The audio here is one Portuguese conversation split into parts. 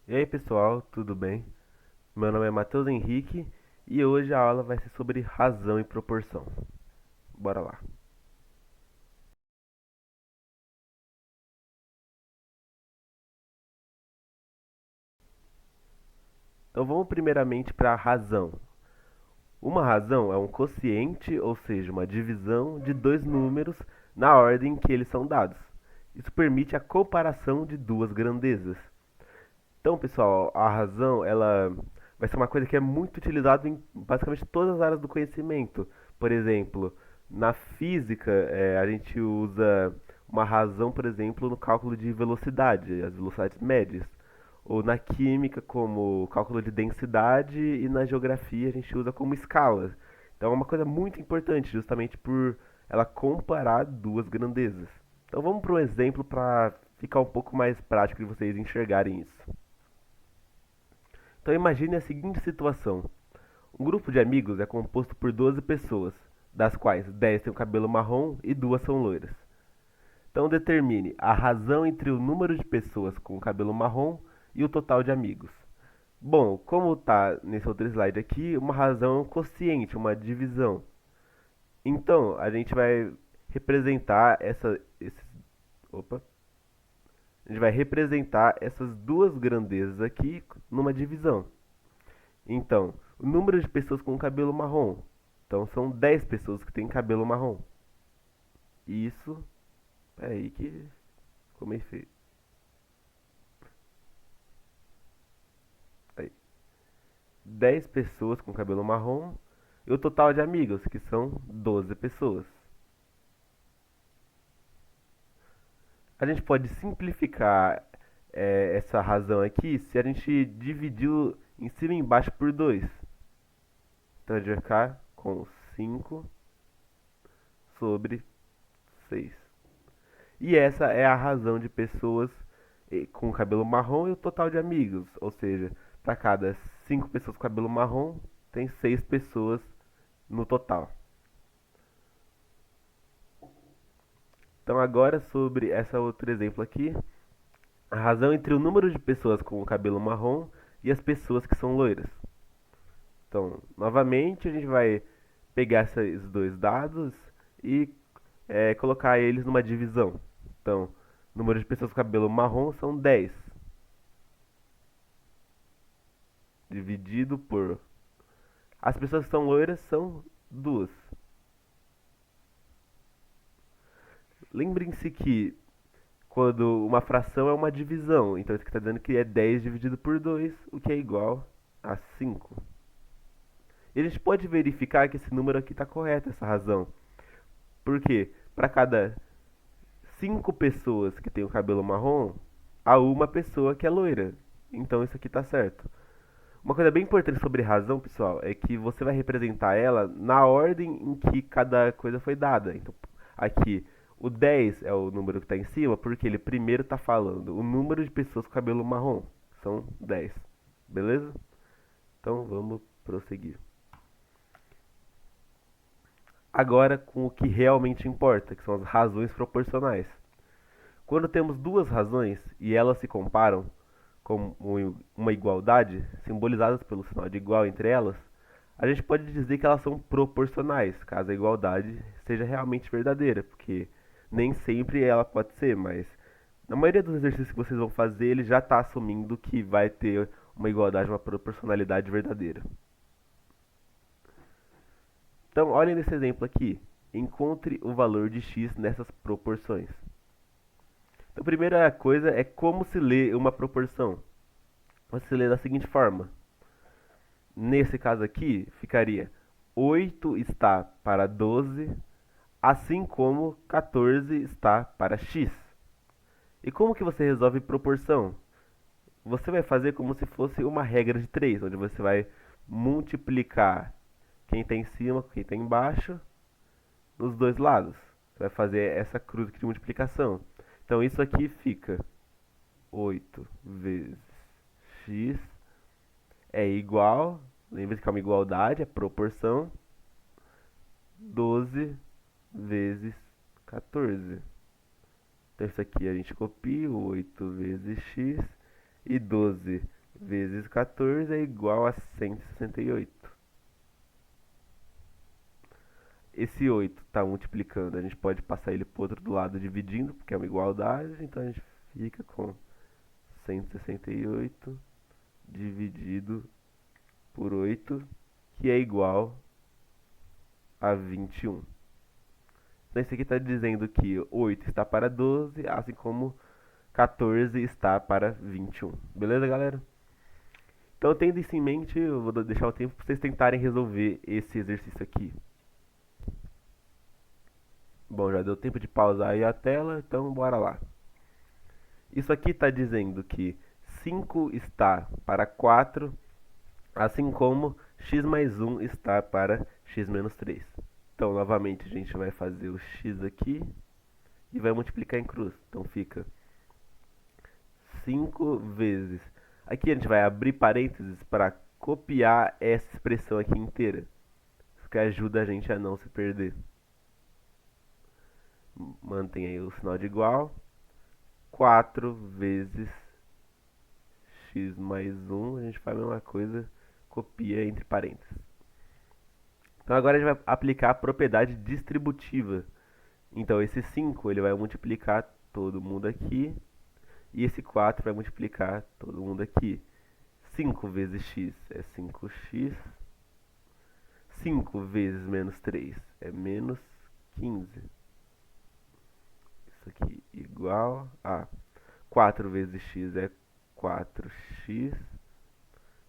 E aí pessoal, tudo bem? Meu nome é Matheus Henrique e hoje a aula vai ser sobre razão e proporção. Bora lá. Então vamos primeiramente para a razão. Uma razão é um quociente, ou seja, uma divisão de dois números na ordem que eles são dados. Isso permite a comparação de duas grandezas. Então, pessoal, a razão, ela vai ser uma coisa que é muito utilizada em basicamente todas as áreas do conhecimento. Por exemplo, na física, a gente usa uma razão, por exemplo, no cálculo de velocidade, as velocidades médias. Ou na química, como cálculo de densidade, e na geografia a gente usa como escala. Então é uma coisa muito importante, justamente por ela comparar duas grandezas. Então vamos para um exemplo para ficar um pouco mais prático de vocês enxergarem isso. Então imagine a seguinte situação: um grupo de amigos é composto por 12 pessoas, das quais 10 têm o cabelo marrom e duas são loiras. Então determine a razão entre o número de pessoas com cabelo marrom e o total de amigos. Bom, como está nesse outro slide aqui, uma razão é um quociente, uma divisão. Então, a gente vai representar opa, a gente vai representar essas duas grandezas aqui numa divisão. Então, o número de pessoas com cabelo marrom. Então, são 10 pessoas que têm cabelo marrom. Isso é aí que ficou meio feio. Aí. 10 pessoas com cabelo marrom e o total de amigos, que são 12 pessoas. A gente pode simplificar essa razão aqui se a gente dividir em cima e embaixo por 2. Então, a gente vai ficar com 5 sobre 6. E essa é a razão de pessoas com cabelo marrom e o total de amigos. Ou seja, para cada 5 pessoas com cabelo marrom, tem 6 pessoas no total. Então, agora sobre essa outro exemplo aqui, a razão entre o número de pessoas com cabelo marrom e as pessoas que são loiras. Então, novamente, a gente vai pegar esses dois dados e colocar eles numa divisão. Então, o número de pessoas com cabelo marrom são 10, dividido por. As pessoas que são loiras são duas. Lembrem-se que quando uma fração é uma divisão, então isso aqui está dizendo que é 10 dividido por 2, o que é igual a 5. E a gente pode verificar que esse número aqui está correto, essa razão. Por quê? Para cada 5 pessoas que têm o cabelo marrom, há uma pessoa que é loira. Então isso aqui está certo. Uma coisa bem importante sobre razão, pessoal, é que você vai representar ela na ordem em que cada coisa foi dada. Então, aqui, o 10 é o número que está em cima, porque ele primeiro está falando o número de pessoas com cabelo marrom. São 10. Beleza? Então, vamos prosseguir. Agora, com o que realmente importa, que são as razões proporcionais. Quando temos duas razões e elas se comparam como uma igualdade, simbolizadas pelo sinal de igual entre elas, a gente pode dizer que elas são proporcionais, caso a igualdade seja realmente verdadeira, porque nem sempre ela pode ser, mas na maioria dos exercícios que vocês vão fazer, ele já está assumindo que vai ter uma igualdade, uma proporcionalidade verdadeira. Então, olhem nesse exemplo aqui. Encontre o valor de x nessas proporções. Então, a primeira coisa é como se lê uma proporção. Você lê da seguinte forma: nesse caso aqui, ficaria 8 está para 12, assim como 14 está para x. E como que você resolve proporção? Você vai fazer como se fosse uma regra de 3, onde você vai multiplicar quem está em cima com quem está embaixo nos dois lados. Você vai fazer essa cruz aqui de multiplicação. Então isso aqui fica 8 vezes x é igual, lembre-se que é uma igualdade, é proporção, 12 vezes 14. Então isso aqui a gente copia, 8 vezes x E 12 vezes 14 é igual a 168. Esse 8 está multiplicando, a gente pode passar ele para o outro lado dividindo, porque é uma igualdade, então a gente fica com 168 dividido por 8, que é igual a 21. Então isso aqui está dizendo que 8 está para 12, assim como 14 está para 21. Beleza, galera? Então, tendo isso em mente, eu vou deixar o tempo para vocês tentarem resolver esse exercício aqui. Bom, já deu tempo de pausar aí a tela, então bora lá. Isso aqui está dizendo que 5 está para 4, assim como x mais 1 está para x menos 3. Então, novamente, a gente vai fazer o x aqui e vai multiplicar em cruz. Então, fica 5 vezes. Aqui a gente vai abrir parênteses para copiar essa expressão aqui inteira. Isso que ajuda a gente a não se perder. Mantém aí o sinal de igual. 4 vezes x mais 1. A gente faz a mesma coisa, copia entre parênteses. Então agora a gente vai aplicar a propriedade distributiva. Então esse 5 ele vai multiplicar todo mundo aqui. E esse 4 vai multiplicar todo mundo aqui. 5 vezes x é 5x. 5 vezes menos 3 é menos 15. Isso aqui igual a 4 vezes x é 4x.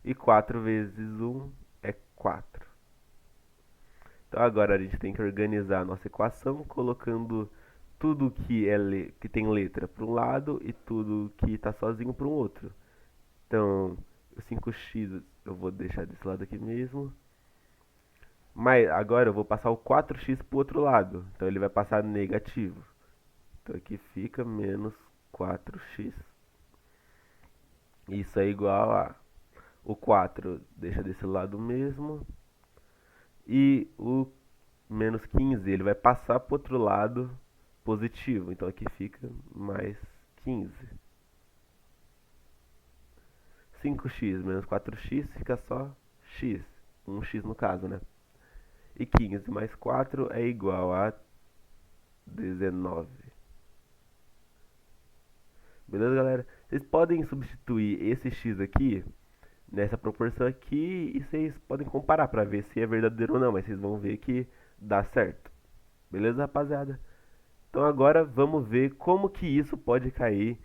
E 4 vezes 1 é 4. Então agora a gente tem que organizar a nossa equação colocando tudo que tem letra para um lado e tudo que está sozinho para um outro. Então, o 5x eu vou deixar desse lado aqui mesmo. Mas agora eu vou passar o 4x para o outro lado. Então ele vai passar negativo. Então aqui fica menos 4x. Isso é igual a... O 4 deixa desse lado mesmo. E o menos 15 ele vai passar para o outro lado positivo. Então aqui fica mais 15. 5x menos 4x fica só x. 1x no caso, né? E 15 mais 4 é igual a 19. Beleza, galera? Vocês podem substituir esse x aqui nessa proporção aqui e vocês podem comparar para ver se é verdadeiro ou não, mas vocês vão ver que dá certo. Beleza, rapaziada? Então agora vamos ver como que isso pode cair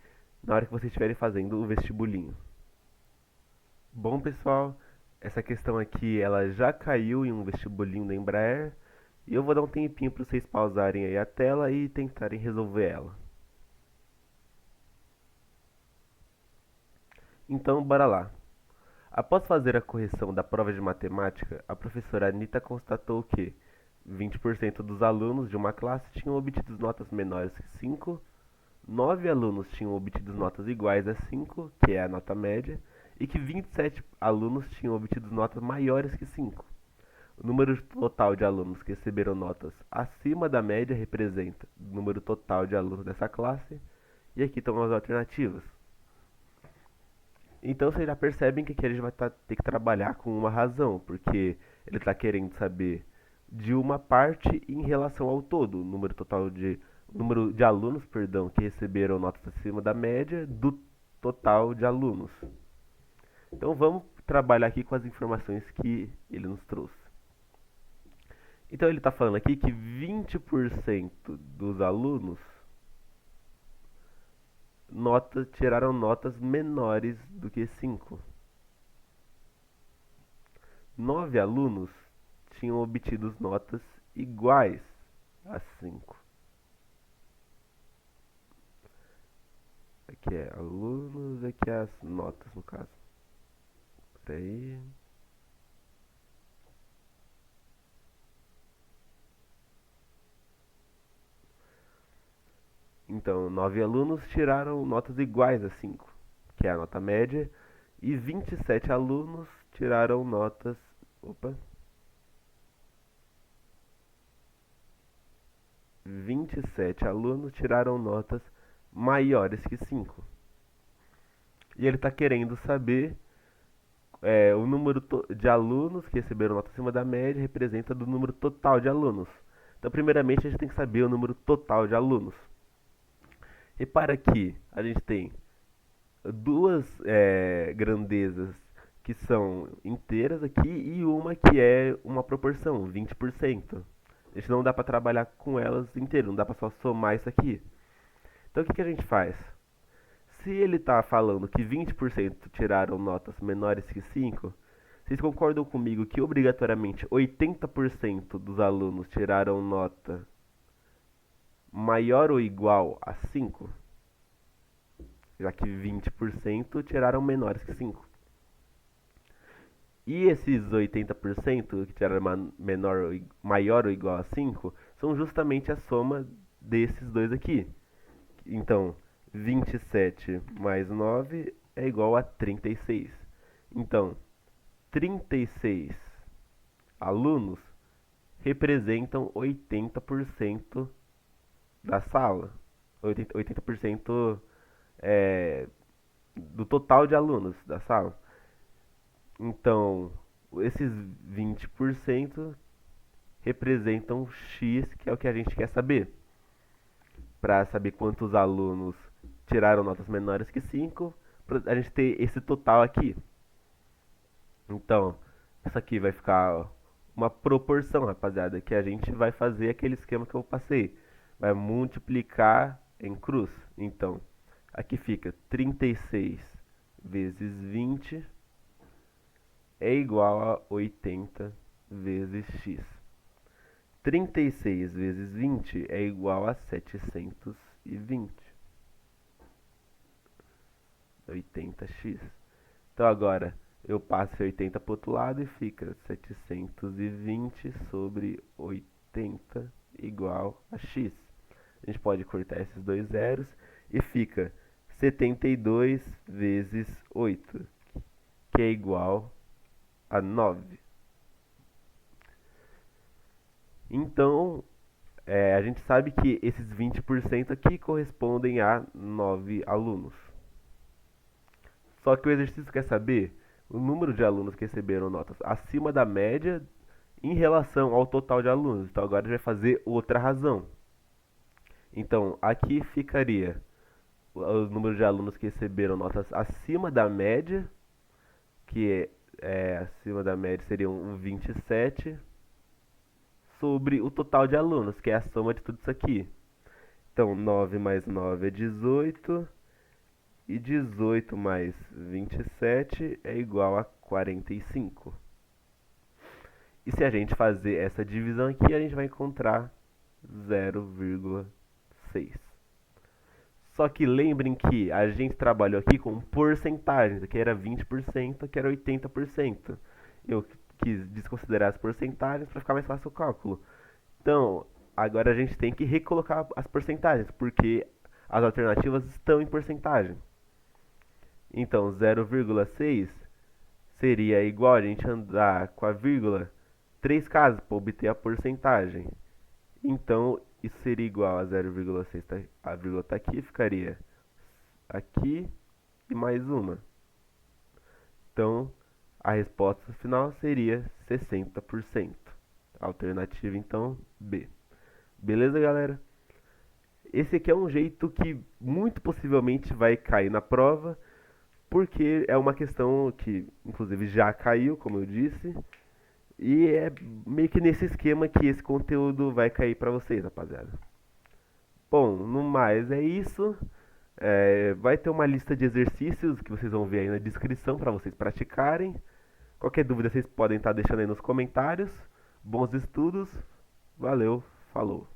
na hora que vocês estiverem fazendo o vestibulinho. Bom, pessoal, essa questão aqui ela já caiu em um vestibulinho da Embraer e eu vou dar um tempinho para vocês pausarem aí a tela e tentarem resolver ela. Então, bora lá. Após fazer a correção da prova de matemática, a professora Anita constatou que 20% dos alunos de uma classe tinham obtido notas menores que 5, 9 alunos tinham obtido notas iguais a 5, que é a nota média, e que 27 alunos tinham obtido notas maiores que 5. O número total de alunos que receberam notas acima da média representa o número total de alunos dessa classe, e aqui estão as alternativas. Então vocês já percebem que aqui a gente vai ter que trabalhar com uma razão, porque ele está querendo saber de uma parte em relação ao todo, o número de alunos, perdão, que receberam notas acima da média do total de alunos. Então vamos trabalhar aqui com as informações que ele nos trouxe. Então ele está falando aqui que 20% dos alunos tiraram notas menores do que 5. 9 alunos tinham obtido notas iguais a 5. Aqui é alunos, aqui é as notas no caso. Peraí. Então, 9 alunos tiraram notas iguais a 5, que é a nota média, e 27 alunos tiraram notas. Opa! 27 alunos tiraram notas maiores que 5. e ele está querendo saber o número de alunos que receberam nota acima da média representa do número total de alunos. Então, primeiramente, a gente tem que saber o número total de alunos. Repara que a gente tem duas grandezas que são inteiras aqui e uma que é uma proporção, 20%. A gente não dá para trabalhar com elas inteiras, não dá para só somar isso aqui. Então, o que a gente faz? Se ele está falando que 20% tiraram notas menores que 5, vocês concordam comigo que obrigatoriamente 80% dos alunos tiraram nota maior ou igual a 5? Já que 20% tiraram menores que 5. E esses 80% que tiraram maior ou igual a 5 são justamente a soma desses dois aqui. Então, 27 mais 9 é igual a 36. Então, 36 alunos representam 80% da sala. 80% do total de alunos da sala. Então, esses 20% representam X, que é o que a gente quer saber. Para saber quantos alunos tiraram notas menores que 5, para a gente ter esse total aqui. Então, isso aqui vai ficar uma proporção, rapaziada, que a gente vai fazer aquele esquema que eu passei. Vai multiplicar em cruz. Então, aqui fica 36 vezes 20 é igual a 80 vezes x. 36 vezes 20 é igual a 720. 80x. Então agora eu passo 80 para o outro lado e fica 720 sobre 80 igual a x. A gente pode cortar esses dois zeros e fica 72 vezes 8, que é igual a 9. Então, a gente sabe que esses 20% aqui correspondem a 9 alunos. Só que o exercício quer saber o número de alunos que receberam notas acima da média em relação ao total de alunos. Então agora a gente vai fazer outra razão. Então, aqui ficaria o número de alunos que receberam notas acima da média, que acima da média seriam 27, sobre o total de alunos, que é a soma de tudo isso aqui. Então, 9 mais 9 é 18, e 18 mais 27 é igual a 45. E se a gente fazer essa divisão aqui, a gente vai encontrar 0,6. Só que lembrem que a gente trabalhou aqui com porcentagens, aqui era 20%, aqui era 80%. Eu quis desconsiderar as porcentagens para ficar mais fácil o cálculo. Então, agora a gente tem que recolocar as porcentagens, porque as alternativas estão em porcentagem. Então, 0,6 seria igual a gente andar com a vírgula 3 casas para obter a porcentagem. Então, isso seria igual a 0,6, a vírgula está aqui, ficaria aqui e mais uma. Então, a resposta final seria 60%. Alternativa, então, B. Beleza, galera? Esse aqui é um jeito que muito possivelmente vai cair na prova, porque é uma questão que, inclusive, já caiu, como eu disse, e é meio que nesse esquema que esse conteúdo vai cair para vocês, rapaziada. Bom, no mais é isso. Vai ter uma lista de exercícios que vocês vão ver aí na descrição para vocês praticarem. Qualquer dúvida vocês podem estar deixando aí nos comentários. Bons estudos. Valeu, falou.